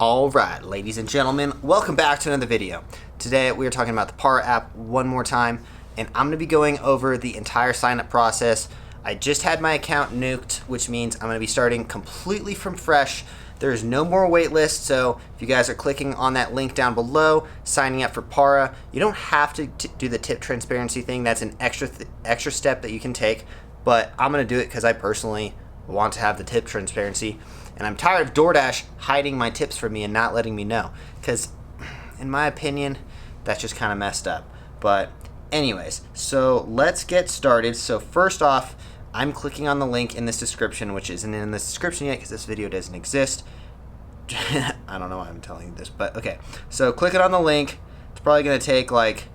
Alright, ladies and gentlemen, welcome back to another video. Today we are talking about the Para app one more time, and I'm going to be going over the entire sign-up process. I just had my account nuked, which means I'm going to be starting completely from fresh. There's no more wait list, so if you guys are clicking on that link down below, signing up for Para, you don't have to do the tip transparency thing. That's an extra step that you can take, but I'm going to do it because I personally want to have the tip transparency. And I'm tired of Doordash hiding my tips from me and not letting me know. Because, in my opinion, that's just kind of messed up. But anyways, so let's get started. So first off, I'm clicking on the link in this description, which isn't in the description yet because this video doesn't exist. I don't know why I'm telling you this, but okay. So clicking on the link, it's probably going to take like,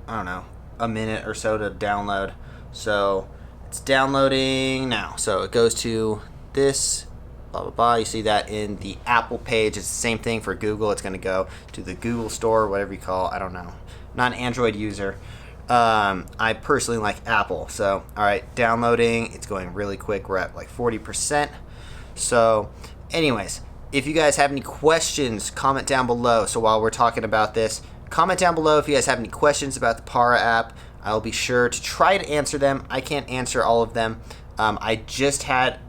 I don't know, a minute or so to download. So it's downloading now. So it goes to this, blah, blah, blah. You see that in the Apple page. It's the same thing for Google. It's going to go to the Google store, whatever you call it. I don't know. Not an Android user. I personally like Apple. So, all right, downloading. It's going really quick. We're at like 40%. So, anyways, if you guys have any questions, comment down below. So while we're talking about this, comment down below if you guys have any questions about the Para app. I'll be sure to try to answer them. I can't answer all of them. I just had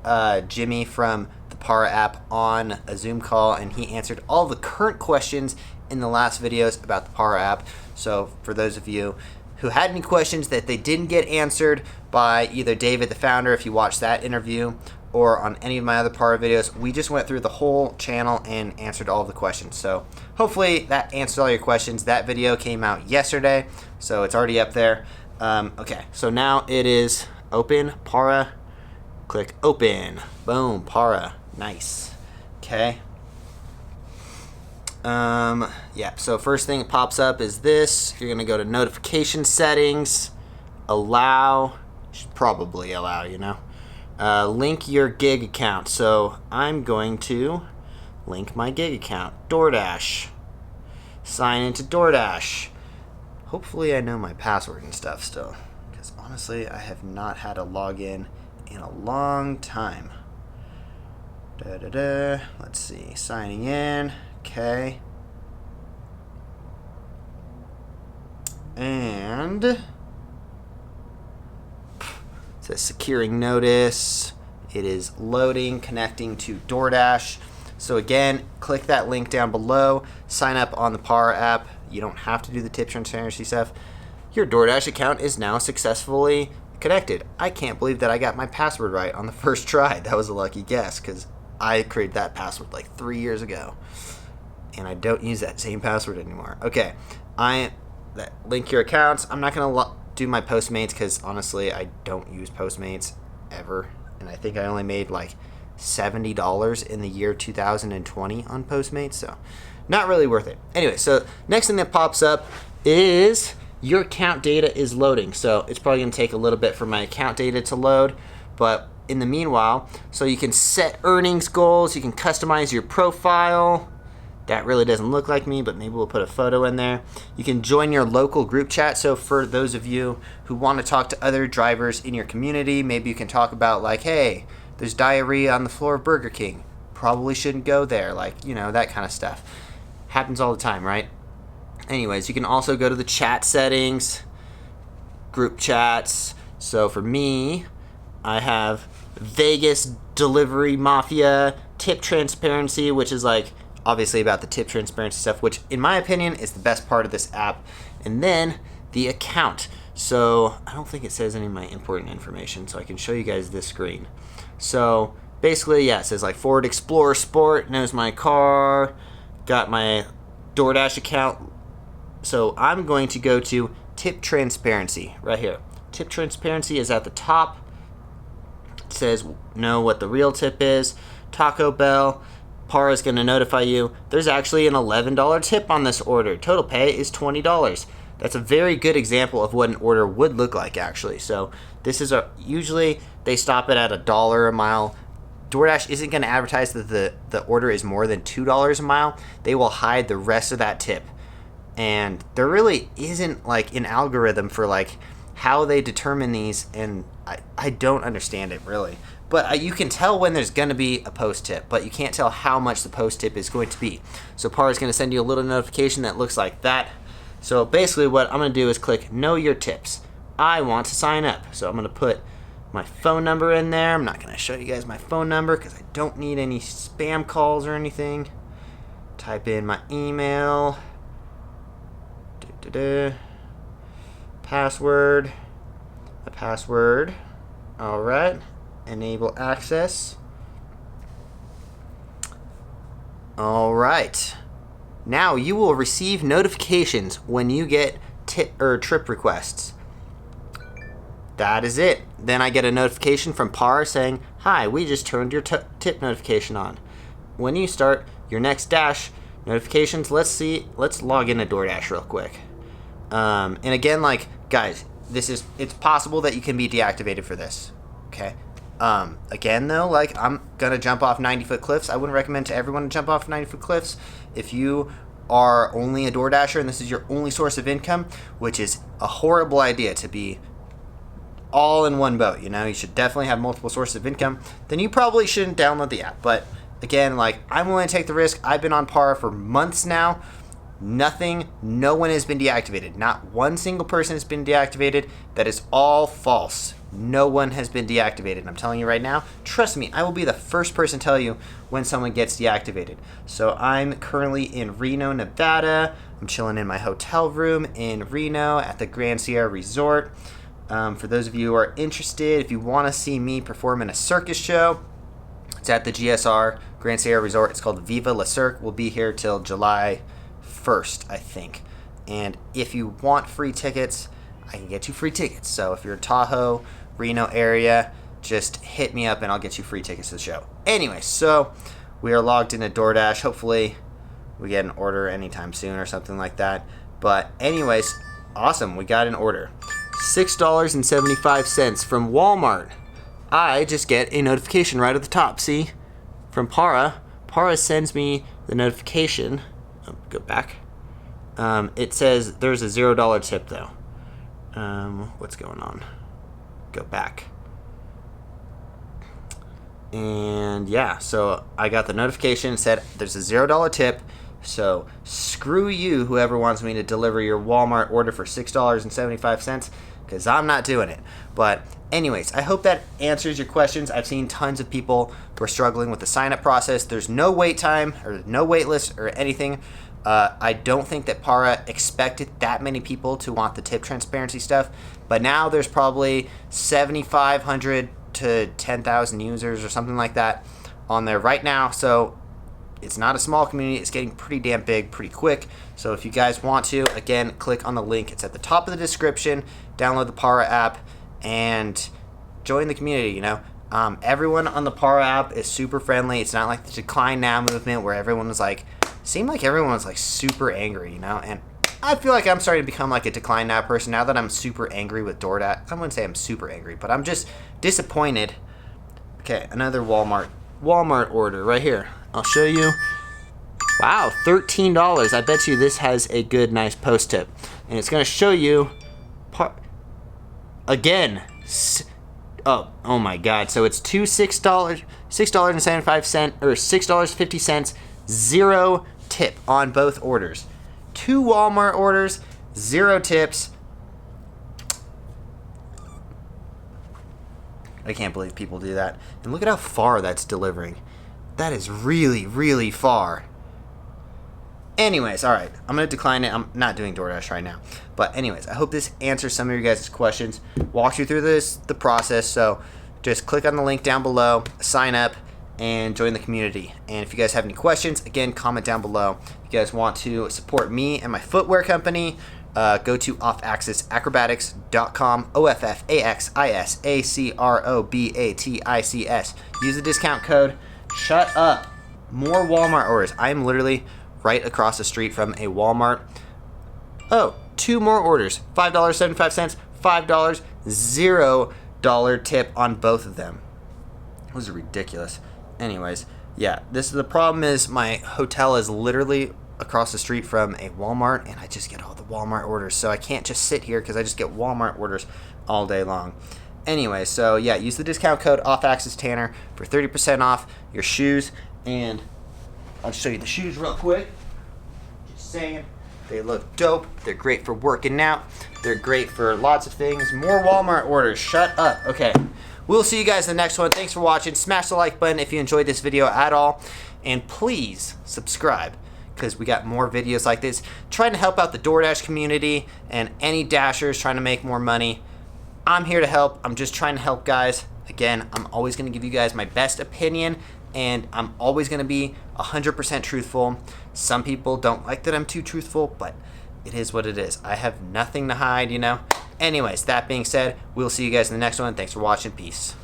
Jimmy from the Para app on a Zoom call, and he answered all the current questions in the last videos about the Para app. So for those of you who had any questions that they didn't get answered by either David, the founder, if you watched that interview, or on any of my other Para videos, we just went through the whole channel and answered all of the questions. So hopefully that answered all your questions. That video came out yesterday, so it's already up there. Okay, so now it is open, Para, click open, boom, Para, nice, okay. Yeah, so first thing that pops up is this. You're gonna go to notification settings, allow, should probably allow, you know. Link your gig account. So I'm going to link my gig account. Doordash. Sign into Doordash. Hopefully I know my password and stuff still, because honestly I have not had a login in a long time. Let's see. Signing in. Okay. And it says securing notice. It is loading, connecting to Doordash. So again, click that link down below. Sign up on the Para app. You don't have to do the tip transparency stuff. Your Doordash account is now successfully connected. I can't believe that I got my password right on the first try. That was a lucky guess because I created that password like 3 years ago. And I don't use that same password anymore. Okay, link your accounts. I'm not going to do my Postmates because honestly I don't use Postmates ever, and I think I only made like $70 in the year 2020 on Postmates, so not really worth it. Anyway, so next thing that pops up is your account data is loading. So it's probably going to take a little bit for my account data to load, but in the meanwhile, so you can set earnings goals, you can customize your profile. That really doesn't look like me, but maybe we'll put a photo in there. You can join your local group chat. So for those of you who want to talk to other drivers in your community, maybe you can talk about like, hey, there's diarrhea on the floor of Burger King. Probably shouldn't go there. Like, you know, that kind of stuff. Happens all the time, right? Anyways, you can also go to the chat settings, group chats. So for me, I have Vegas Delivery Mafia, tip transparency, which is like, obviously about the tip transparency stuff, which in my opinion is the best part of this app. And then the account. So I don't think it says any of my important information, so I can show you guys this screen. So basically, yeah, it says like Ford Explorer Sport, knows my car, got my Doordash account. So I'm going to go to tip transparency right here. Tip transparency is at the top. It says know what the real tip is. Taco Bell. Para is going to notify you there's actually an $11 tip on this order. Total pay is $20. That's a very good example of what an order would look like actually. So this is usually they stop it at $1 a mile. DoorDash isn't going to advertise that the order is more than $2 a mile. They will hide the rest of that tip. And there really isn't like an algorithm for like how they determine these, and I don't understand it really. But you can tell when there's going to be a post tip, but you can't tell how much the post tip is going to be. So PAR is going to send you a little notification that looks like that. So basically what I'm going to do is click Know Your Tips. I want to sign up. So I'm going to put my phone number in there. I'm not going to show you guys my phone number because I don't need any spam calls or anything. Type in my email. Password. A password. All right. Enable access. All right. Now you will receive notifications when you get trip requests. That is it. Then I get a notification from PAR saying, "Hi, we just turned your tip notification on." When you start your next dash notifications, let's log into Doordash real quick. And again, like guys, it's possible that you can be deactivated for this. Okay. Again though, like I'm gonna jump off 90-foot cliffs. I wouldn't recommend to everyone to jump off 90-foot cliffs. If you are only a DoorDasher and this is your only source of income, which is a horrible idea to be all in one boat, you should definitely have multiple sources of income, then you probably shouldn't download the app. But again, like I'm willing to take the risk. I've been on PAR for months now. No one has been deactivated. Not one single person has been deactivated. That is all false. No one has been deactivated. I'm telling you right now, trust me, I will be the first person to tell you when someone gets deactivated. So I'm currently in Reno, Nevada. I'm chilling in my hotel room in Reno at the Grand Sierra Resort. For those of you who are interested, if you want to see me perform in a circus show, it's at the GSR, Grand Sierra Resort. It's called Viva La Cirque. We'll be here till July 1st, I think. And if you want free tickets, I can get you free tickets. So if you're in Tahoe, Reno area, just hit me up and I'll get you free tickets to the show. Anyway, so we are logged into DoorDash. Hopefully we get an order anytime soon or something like that. But anyways, awesome. We got an order. $6.75 from Walmart. I just get a notification right at the top. See? From Para. Para sends me the notification. Oh, go back. It says there's a $0 tip though. What's going on? Go back. And yeah, so I got the notification. It said there's a $0 tip. So screw you, whoever wants me to deliver your Walmart order for $6.75, because I'm not doing it. But anyways, I hope that answers your questions. I've seen tons of people who are struggling with the sign-up process. There's no wait time or no wait list or anything. I don't think that Para expected that many people to want the tip transparency stuff, but now there's probably 7,500 to 10,000 users or something like that on there right now. So it's not a small community. It's getting pretty damn big pretty quick. So if you guys want to, again, click on the link. It's at the top of the description. Download the Para app and join the community. Everyone on the Para app is super friendly. It's not like the Decline Now movement where everyone was like, seemed like everyone was like super angry, and I feel like I'm starting to become like a Decline Now person now that I'm super angry with DoorDash. I wouldn't say I'm super angry, but I'm just disappointed. Okay, another Walmart order right here. I'll show you. Wow, $13. I bet you this has a good, nice post tip, and it's gonna show you. Again. Oh my God! So it's $6.75 or $6.50. 0 tip on both orders. 2 Walmart orders, 0 tips. I can't believe people do that. And look at how far that's delivering. That is really, really far. Anyways, all right. I'm going to decline it. I'm not doing DoorDash right now. But anyways, I hope this answers some of your guys' questions. Walk you through the process. So just click on the link down below, sign up, and join the community. And if you guys have any questions, again, comment down below. If you guys want to support me and my footwear company, go to offaxisacrobatics.com, OFFAXISACROBATICS. Use the discount code. Shut up. More Walmart orders. I'm literally right across the street from a Walmart. Oh, 2 more orders. $5.75, $5, $0 tip on both of them. Those are ridiculous. Anyways, yeah, the problem is my hotel is literally across the street from a Walmart, and I just get all the Walmart orders. So I can't just sit here because I just get Walmart orders all day long. Anyway, so yeah, use the discount code OffAxisTanner for 30% off your shoes. And I'll show you the shoes real quick. Just saying, they look dope. They're great for working out. They're great for lots of things. More Walmart orders. Shut up. Okay. We'll see you guys in the next one. Thanks for watching. Smash the like button if you enjoyed this video at all. And please subscribe, because we got more videos like this. Trying to help out the DoorDash community and any Dashers trying to make more money. I'm here to help. I'm just trying to help, guys. Again, I'm always going to give you guys my best opinion, and I'm always going to be 100% truthful. Some people don't like that I'm too truthful, but it is what it is. I have nothing to hide, you know. Anyways, that being said, we'll see you guys in the next one. Thanks for watching. Peace.